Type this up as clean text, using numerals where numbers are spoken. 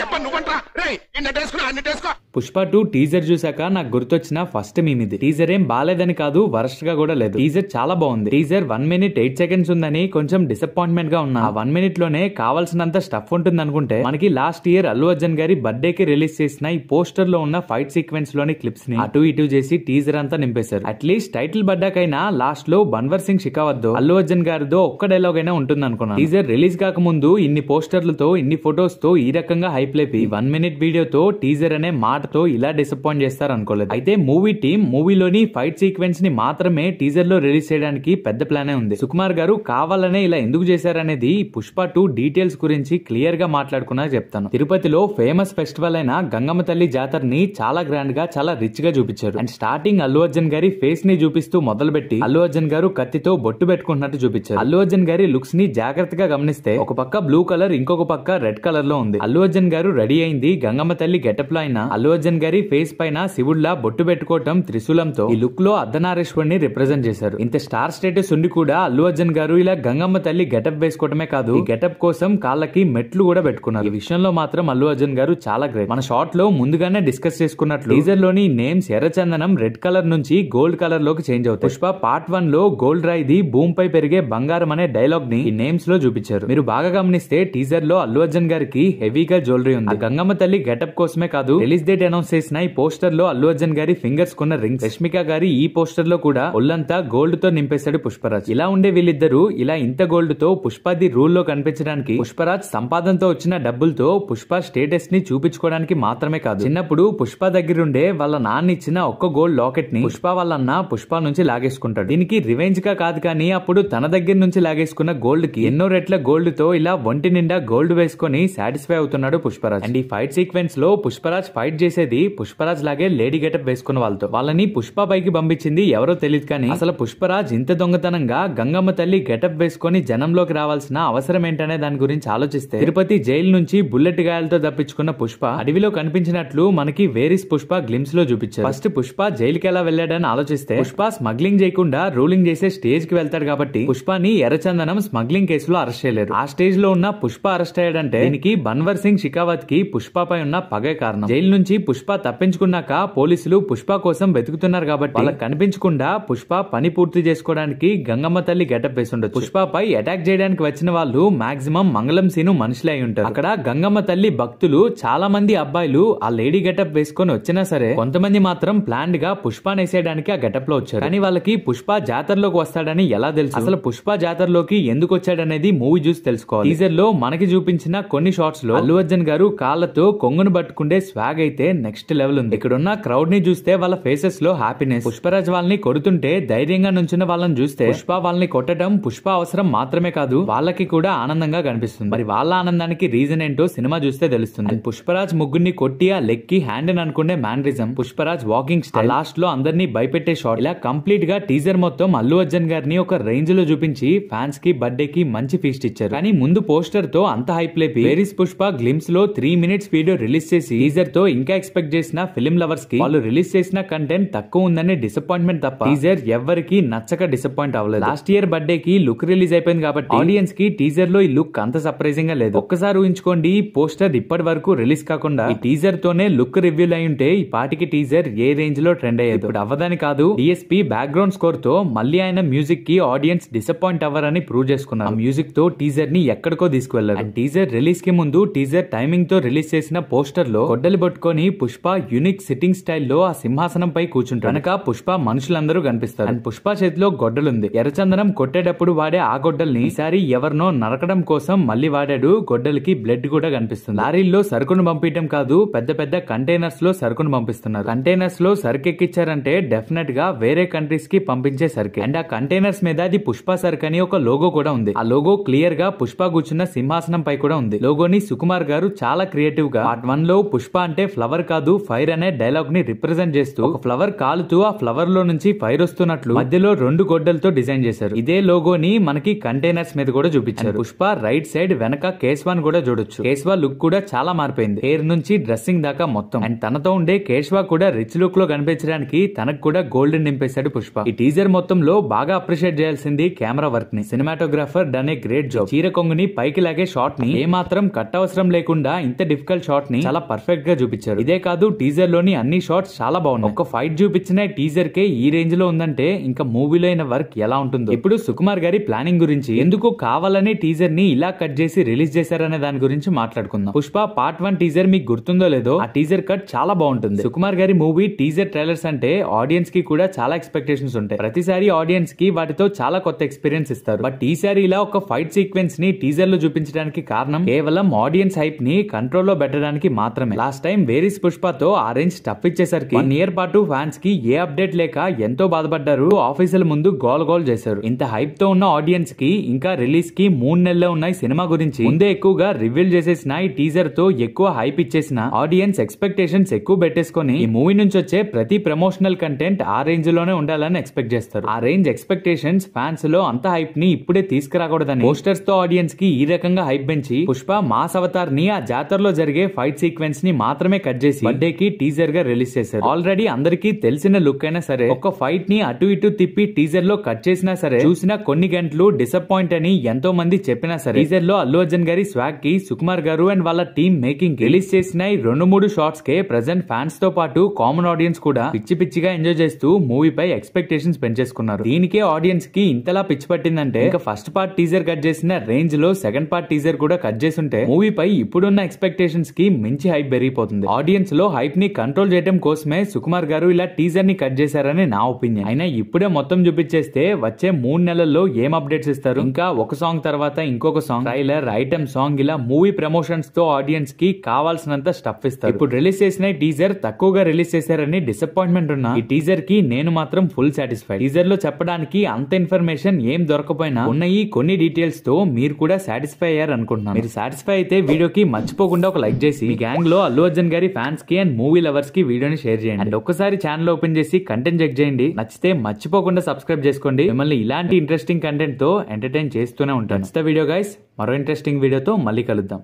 చెప్పండి నువ్వంటా పుష్ప 2 టీజర్ చూసాక నాకు గుర్తొచ్చిన ఫస్ట్ మీమ్ ఇది. టీజర్ ఏం బాలేదని కాదు, వరస్ట్ గా కూడా లేదు. టీజర్ చాలా బాగుంది. టీజర్ 1 minute 8 seconds ఉందని కొంచెం డిసప్పాయింట్మెంట్ గా ఉన్నా. ఆ 1 minute లోనే కావాల్సినంత స్టఫ్ ఉంటుంది అనుకుంటే మనకి లాస్ట్ ఇయర్ అల్లు అర్జున్ గారి బర్త్డే కి రిలీజ్ చేసిన ఈ పోస్టర్ లో ఉన్న ఫైట్ సీక్వెన్స్ లోని క్లిప్స్ ని అటు ఇటు చేసి టీజర్ అంతా నింపేశారు. అట్లీస్ట్ టైటిల్ పడ్డాకైనా లాస్ట్ లో బన్వర్ సింగ్ షికావత్ అల్లు అర్జున్ గారితో ఒక్క డైలాగ్ అయినా ఉంటుంది అనుకున్నాను. టీజర్ రిలీజ్ కాకముందు ఇన్ని పోస్టర్లతో ఇన్ని ఫొటోస్ తో ఈ రకంగా హైప్ లేపి 1 minute వీడియోతో టీజర్ అనే మాటతో ఇలా డిసప్పాయింట్ చేస్తారు అనుకోలేదు. అయితే మూవీ టీమ్ మూవీలోని ఫైట్ సీక్వెన్స్ ని మాత్రమే టీజర్ లో రిలీజ్ చేయడానికి పెద్ద ప్లానే ఉంది. సుకుమార్ గారు కావాలనే ఇలా ఎందుకు చేశారనేది పుష్ప 2 డీటెయిల్స్ గురించి క్లియర్ గా మాట్లాడుకున్నా చెప్తాను. తిరుపతిలో ఫేమస్ ఫెస్టివల్ అయిన గంగమ్మ తల్లి జాతరని చాలా గ్రాండ్ గా చాలా రిచ్ గా చూపించారు. అండ్ స్టార్టింగ్ అల్లు అర్జున్ గారి ఫేస్ ని చూపిస్తూ మొదలుపెట్టి అల్లు అర్జున్ గారు కత్తితో బొట్టు పెట్టుకుంటున్నట్టు చూపించారు. అల్లు అర్జున్ గారి లుక్స్ ని జాగ్రత్తగా గమనిస్తే ఒక పక్క బ్లూ కలర్, ఇంకొక పక్క రెడ్ కలర్ లో ఉంది. అల్లు అర్జున్ గారు రెడీ అయింది గంగమ్మ తల్లి గెటప్ లో అయినా అల్లు అర్జున్ గారి ఫేస్ పైన శివుడ్లా బొట్టు పెట్టుకోవటం త్రిశూలంతో ఈ లుక్ లో అర్ధనారీశ్వరుని రిప్రజెంట్ చేశారు. ఇంత స్టార్ స్టేటస్ ఉండి కూడా అల్లు అర్జున్ గారు ఇలా గంగమ్మ తల్లి గెటప్ వేసుకోవటమే కాదు, ఈ గెటప్ కోసం కాళ్ళకి మెట్లు కూడా పెట్టుకున్నారు. ఈ విషయంలో మాత్రం అల్లు అర్జున్ గారు చాలా గ్రేట్. మన షార్ట్ లో ముందుగానే డిస్కస్ చేసుకున్నట్లు టీజర్ లోని నేమ్స్ ఎర్రచందనం రెడ్ కలర్ నుంచి గోల్డ్ కలర్ లోకి చేంజ్ అవుతాయి. పుష్ప పార్ట్ 1 లో గోల్డ్ రాయిది భూమి పై పెరిగే బంగారం అనే డైలాగ్ ని ఈ నేమ్స్ లో చూపించారు. మీరు బాగా గమనిస్తే టీజర్ లో అల్లు అర్జున్ గారికి హెవీగా జ్యువెలరీ ఉంది. గంగమ్మ తల్లి గెటప్ కోసమే కాదు, రిలీజ్ డేట్ అనౌన్స్ చేసిన ఈ పోస్టర్ లో అల్లు అర్జున్ గారి ఫింగర్స్ కొన్న రింగ్స్, రష్మిక గారి ఈ పోస్టర్ లో కూడా ఒళ్ళంతా గోల్డ్ తో నింపేశాడు పుష్పరాజ్. ఇలా ఉండే వీళ్ళిద్దరూ ఇలా ఇంత గోల్డ్ తో పుష్పది రూల్ లో కనిపించడానికి, పుష్పరాజ్ సంపాదనతో వచ్చిన డబ్బులతో పుష్ప స్టేటస్ ని చూపించుకోవడానికి మాత్రమే కాదు, చిన్నప్పుడు పుష్ప దగ్గరుండే వాళ్ళ నాన్న ఇచ్చిన ఒక్క గోల్డ్ లాకెట్ ని పుష్ప వాళ్ళన్న పుష్ప నుంచి లాగేసుకుంటాడు. దీనికి రివెంజ్ గా కాదు కానీ అప్పుడు తన దగ్గర నుంచి లాగేసుకున్న గోల్డ్ కి ఎన్నో రెట్ల గోల్డ్ తో ఇలా ఒంటి నిండా గోల్డ్ వేసుకుని సాటిస్ఫై అవుతున్నాడు పుష్పరాజ్. అండ్ ఈ ఫైట్ సీక్వెన్స్ లో పుష్పరాజ్ ఫైట్ చేసేది పుష్పరాజ్ లాగే లేడీ గెటప్ వేసుకున్న వాళ్ళతో. వాళ్ళని పుష్ప పైకి పంపించింది ఎవరో తెలియదు కానీ అసలు పుష్పరాజ్ ఇంత దొంగతనంగా గంగమ్మ తల్లి గెటప్ వేసుకుని జనంలోకి రావాల్సిన అవసరం ఏంటనే దాని గురించి ఆలోచిస్తే తిరుపతి జైలు నుంచి బుల్లెట్ గాయాలతో తప్పించుకున్న పుష్ప అడవిలో కనిపించినట్లు మనకి వేరిస్ పుష్ప గ్లిమ్స్ లో చూపించారు. ఫస్ట్ పుష్ప జైలుకి ఎలా వెళ్ళాడని ఆలోచిస్తే పుష్ప స్మగ్లింగ్ చేయకుండా రూలింగ్ చేసే స్టేజ్ కి వెళ్తాడు కాబట్టి పుష్పని ఎర్రచందనం స్మగ్లింగ్ కేసులో అరెస్ట్ చేయలేరు. ఆ స్టేజ్ లో ఉన్న పుష్ప అరెస్ట్ అయ్యాడంటే దీనికి బన్వర్ సింగ్ షికావత్ కి పుష్ప పై ఉన్న పగే కారణం. జైలు నుంచి పుష్ప తప్పించుకున్నాక పోలీసులు పుష్ప కోసం వెతుకుతున్నారు కాబట్టి వాళ్ళకి కనిపించకుండా పుష్ప పని పూర్తి చేసుకోవడానికి గంగమ్మ తల్లి గెటప్ వేసుండొచ్చు. పుష్ప పై అటాక్ చేయడానికి వచ్చిన వాళ్ళు మాక్సిమం మంగళం సీను మనుషులే అయి ఉంటారు. అక్కడ గంగమ్మ తల్లి భక్తులు చాలా మంది అబ్బాయిలు ఆ లేడీ గెటప్ వేసుకొని వచ్చినా సరే కొంతమంది మాత్రం ప్లాన్డ్ గా పుష్పనేసేయడానికి ఆ గెటప్ లో వచ్చారు. కానీ వాళ్ళకి పుష్ప జాతరలోకి వస్తాడని ఎలా తెలుసు? అసలు పుష్ప జాతరలోకి ఎందుకు వచ్చాడనేది మూవీ చూసి తెలుసుకోవాలి. టీజర్ లో మనకి చూపించిన కొన్ని షార్ట్స్ లో అల్లు అర్జున్ గారు కాళ్ళతో కొంగును పట్టుకుంటే స్వాగ్ అయితే నెక్స్ట్ లెవెల్ ఉంది. ఇక్కడున్న క్రౌడ్ ని చూస్తే వాళ్ళ ఫేసెస్ లో హ్యాపీనెస్, పుష్పరాజ్ వాళ్ళని కొడుతుంటే ధైర్యంగా నుంచున్న వాళ్ళని చూస్తే పుష్ప వాళ్ళని కొట్టడం పుష్ప అవసరం మాత్రమే కాదు వాళ్ళకి కూడా ఆనందంగా కనిపిస్తుంది. మరి వాళ్ళ ఆనందానికి రీజన్ ఏంటో సినిమా చూస్తే తెలుస్తుంది. పుష్పరాజ్ ముగ్గురిని కొట్టి ఆ లెక్కి హ్యాండ్ అని అనుకునే mannerism, Pushparaj walking style, last లో అందరినీ భయపెట్టే షాట్, ఇలా కంప్లీట్ గా టీజర్ మొత్తం అల్లు అర్జున్ గారిని ఒక రేంజ్ లో చూపించి ఫ్యాన్స్ కి బర్త్డే కి మంచి ఫీస్ట్ ఇచ్చారు. కానీ ముందు పోస్టర్ తో అంత హైప్ లేపి వేరిస్ పుష్ప గ్లిమ్స్ లో 3 minutes వీడియో రిలీజ్ చేసి టీజర్ తో ఇంకా ఎక్స్పెక్ట్ చేసిన ఫిల్మ్ లవర్స్ కి వాళ్ళు రిలీజ్ చేసిన కంటెంట్ తక్కువ ఉందనే డిసప్పాయింట్మెంట్ తప్ప టీజర్ ఎవ్వరికి నచ్చక డిసప్పాయింట్ అవ్వలేదు. లాస్ట్ ఇయర్ బర్త్డే కి లుక్ రిలీజ్ అయిపోయింది కాబట్టి ఆడియన్స్ కి టీజర్ లో ఈ లుక్ అంత సర్ప్రైజింగ్ గా లేదు. ఒక్కసారి ఊహించుకోండి, ఈ పోస్టర్ ఇప్పటి వరకు రిలీజ్ కాకుండా ఈ టీజర్ తోనే లుక్ రివ్యూలు అయి ఉంటే ఈ పాటికి టీజర్ ఏ రేంజ్ లో ట్రెండ్ అయ్యేది. ఇప్పుడు అవ్వదని కాదు, డిఎస్పీ బ్యాక్గ్రౌండ్ స్కోర్ తో మళ్ళీ ఆయన మ్యూజిక్ కి ఆడియన్స్ డిసప్పాయింట్ అవ్వరని ప్రూవ్ చేసుకున్నారు. ఆ మ్యూజిక్ తో టీజర్ ని ఎక్కడికో తీసుకువెళ్లారు. అండ్ టీజర్ రిలీజ్ కి ముందు టీజర్ టైమింగ్ తో రిలీజ్ చేసిన పోస్టర్ లో గొడ్డలి పట్టుకొని పుష్ప యూనిక్ సిట్టింగ్ స్టైల్లో ఆ సింహాసనం పై కూర్చుంటారు. వెనక పుష్ప మనుషులందరూ కనిపిస్తారు. అండ్ పుష్ప చేతిలో గొడ్డలుంది. ఎర్రచందనం కొట్టేటప్పుడు వాడే ఆ గొడ్డల్ని ఈసారి ఎవరినో నరకడం కోసం మళ్ళీ వాడాడు. గొడ్డలికి బ్లడ్ కూడా కనిపిస్తుంది. లారీల్లో సరుకును పంపించడం కాదు, పెద్ద పెద్ద కంటైనర్స్ లో సరుకును పంపిస్తున్నారు. కంటైనర్స్ లో సరుకు ఎక్కిచ్చారంటే డెఫినెట్ గా వేరే కంట్రీస్ కి పంపించే సరుకు. అండ్ ఆ కంటైనర్స్ మీద అది పుష్ప సరుకు అని ఒక లోగో కూడా ఉంది. ఆ లోగో క్లియర్ గా పుష్ప కూర్చున్న సింహాసనం పై కూడా ఉంది. లోగోని సుకుమార్ గారు చాలా క్రియేటివ్ గా పార్ట్ 1 లో పుష్ప అంటే ఫ్లవర్ కాదు ఫైర్ అనే డైలాగ్ ని రిప్రజెంట్ చేస్తూ ఒక ఫ్లవర్ కాలుతూ ఆ ఫ్లవర్ లో నుంచి ఫైర్ వస్తున్నట్లు మధ్యలో 2 గొడ్డలతో డిజైన్ చేశారు. ఇదే లోగోని మనకి కంటైనర్స్ మీద కూడా చూపించారు. పుష్ప రైట్ సైడ్ వెనక కేశవాన్ కూడా చూడొచ్చు. కేశవ లుక్ కూడా చాలా మారిపోయింది, హెయిర్ నుంచి డ్రెస్సింగ్ దాకా మొత్తం. అండ్ తనతో ఉండే కేశవ కూడా రిచ్ లుక్ లో కనిపించడానికి తనకు కూడా గోల్డెన్ నింపేశాడు పుష్ప. ఈ టీజర్ మొత్తంలో బాగా అప్రిషియేట్ చేయాల్సింది కెమెరా వర్క్ ని. Cinematographer done a great job. చీర కొంగుని పైకి లాగే షాట్ ని ఏమాత్రం కట్ అవసరం లేకుండా ఇంత డిఫికల్ట్ షాట్ ని చాలా పర్ఫెక్ట్ గా చూపించారు. ఇదే కాదు టీజర్ లోని అన్ని షాట్స్ చాలా బాగున్నాయి. ఒక ఫైట్ చూపించిన టీజర్ కే ఈ రేంజ్ లో ఉందంటే ఇంకా మూవీలో అయిన వర్క్ ఎలా ఉంటుందో. ఇప్పుడు సుకుమార్ గారి ప్లానింగ్ గురించి, ఎందుకు కావాలని టీజర్ ని ఇలా కట్ చేసి రిలీజ్ చేశారనే దాని గురించి మాట్లాడుకుందాం. పుష్ప పార్ట్ 1 టీజర్ మీకు గుర్తుందో లేదో, ఆ టీజర్ కట్ చాలా బాగుంటుంది. సుకుమార్ గారి మూవీ టీజర్ ట్రైలర్స్ అంటే ఆడియన్స్ కి కూడా చాలా ఎక్స్పెక్టేషన్స్ ఉంటాయి. ప్రతిసారి ఆడియన్స్ కి వాటితో చాలా కొత్త ఎక్స్పీరియన్స్ ఇస్తారు. బట్ ఈసారి ఇలా ఒక ఫైట్ సీక్వెన్స్ ని టీజర్ లో చూపించడానికి కారణం కేవలం ఆడియన్స్ హైప్ ని కంట్రోల్ లో పెట్టడానికి మాత్రమే. లాస్ట్ టైం వేరీస్ పుష్పతో ఆ రేంజ్ టఫ్ ఇచ్చేసరికి 1 ఇయర్ పాటు ఫ్యాన్స్ కి ఏ అప్డేట్ లేక ఎంతో బాధపడ్డారు. ఆఫీసుల ముందు గోల్ చేశారు. ఇంత హైప్ తో ఉన్న ఆడియన్స్ కి ఇంకా రిలీజ్ కి 3 నెలలే ఉన్నాయి సినిమా గురించి ముందే ఎక్కువగా రివీల్ చేసేసిన ఈ టీజర్ తో ఎక్కువ హైప్ ఇచ్చేసిన ఆడియన్స్ ఎక్స్పెక్టేషన్స్ ఎక్కువ పెట్టేసుకొని ఈ మూవీ నుంచి వచ్చే ప్రతి ప్రమోషనల్ కంటెంట్ ఆ రేంజ్ లోనే ఉండాలని ఎక్స్పెక్ట్ చేస్తారు. ఆ రేంజ్ ఎక్స్పెక్టేషన్స్ ఫ్యాన్స్ లో అంత హైప్ ని ఇప్పుడే తీసుకురాకూడదని పోస్టర్స్ తో ఆడియన్స్ కి ఈ రకంగా హైప్ పెంచి పుష్ప మాస్ అవతార్ ని ఆ జాతరలో జరిగే ఫైట్ సీక్వెన్స్ ని మాత్రమే కట్ చేసి బర్త్డే కి టీజర్ గా రిలీజ్ చేశారు. ఆల్రెడీ అందరికీ తెలిసిన లుక్ అయినా సరే ఒక ఫైట్ ని అటు ఇటు తిప్పి టీజర్ లో కట్ చేసినా సరే చూసిన కొన్ని గంటలు డిసప్పాయింట్ అని ఎంతో మంది చెప్పినా సరే టీజర్ లో అల్లు అర్జున్ గారి స్వాగ్ కి సుకుమార్ గారు అండ్ వాళ్ళ టీమ్ మేకింగ్ రిలీజ్ చేసిన 2-3 షార్ట్స్ కే ప్రెజెంట్ ఫ్యాన్స్ తో పాటు కామన్ ఆడియన్స్ కూడా పిచ్చి పిచ్చిగా ఎంజాయ్ చేస్తూ మూవీపై ఎక్స్పెక్టేషన్స్ పెంచేసుకున్నారు. దీనికే ఆడియన్స్ కి ఇంతలా పిచ్చి పట్టిందంటే ఇంకా ఫస్ట్ పార్ట్ టీజర్ కట్ చేసిన రేంజ్ లో సెకండ్ పార్ట్ టీజర్ కూడా కట్ చేసుంటే మూవీపై ఇప్పుడున్న ఎక్స్పెక్టేషన్స్ కి మించి హైప్ పెరిగిపోతుంది. ఆడియన్స్ లో హైప్ ని కంట్రోల్ చేయడం కోసమే సుకుమార్ గారు ఇలా టీజర్ ని కట్ చేశారని నా ఒపీనియన్. అయినా ఇప్పుడే మొత్తం చూపించేస్తే వచ్చే 3 నెలల్లో ఏం అప్డేట్స్ ఇస్తారు? ఇంకా ఒక సాంగ్ తర్వాత ఇంకొక సాంగ్, ట్రైలర్, ఐటమ్ సాంగ్, ఇలా మూవీ ప్రమోషన్స్ తో ఆడియన్స్ కి కావాల్సినంత స్టఫ్ ఇస్తారు. ఇప్పుడు రిలీజ్ చేసిన టీజర్ తక్కువగా రిలీజ్ చేశారని డిసప్పాయింట్మెంట్ ఉన్న ఈ టీజర్ కి నేను మాత్రం ఫుల్ సాటిస్ఫైడ్. టీజర్ లో చెప్పడానికి అంత ఇన్ఫర్మేషన్ ఏం దొరకపోయినా ఉన్న ఈ కొన్ని డీటెయిల్స్ తో మీరు కూడా సాటిస్ఫై అయ్యారు అనుకుంటున్నాను. మీరు సాటిస్ఫై అయితే వీడియోకి మర్చిపోకుండా ఒక లైక్ చేసి మీ గ్యాంగ్ లో అల్లు అర్జున్ గారి ఫ్యాన్స్ కి అండ్ మూవీ లవర్స్ కి వీడియోని షేర్ చేయండి. అండ్ ఒక్కసారి ఛానల్ ఓపెన్ చేసి కంటెంట్ చెక్ చేయండి. నచ్చితే మర్చిపోకుండా సబ్స్క్రైబ్ చేసుకోండి. మిమ్మల్ని ఇలాంటి ఇంట్రెస్టింగ్ కంటెంట్ తో ఎంటర్టైన్ చేస్తూనే ఉంటాను. నెక్స్ట్ వీడియో గైస్, మరో ఇంట్రెస్టింగ్ వీడియోతో మళ్ళీ కలుద్దాం.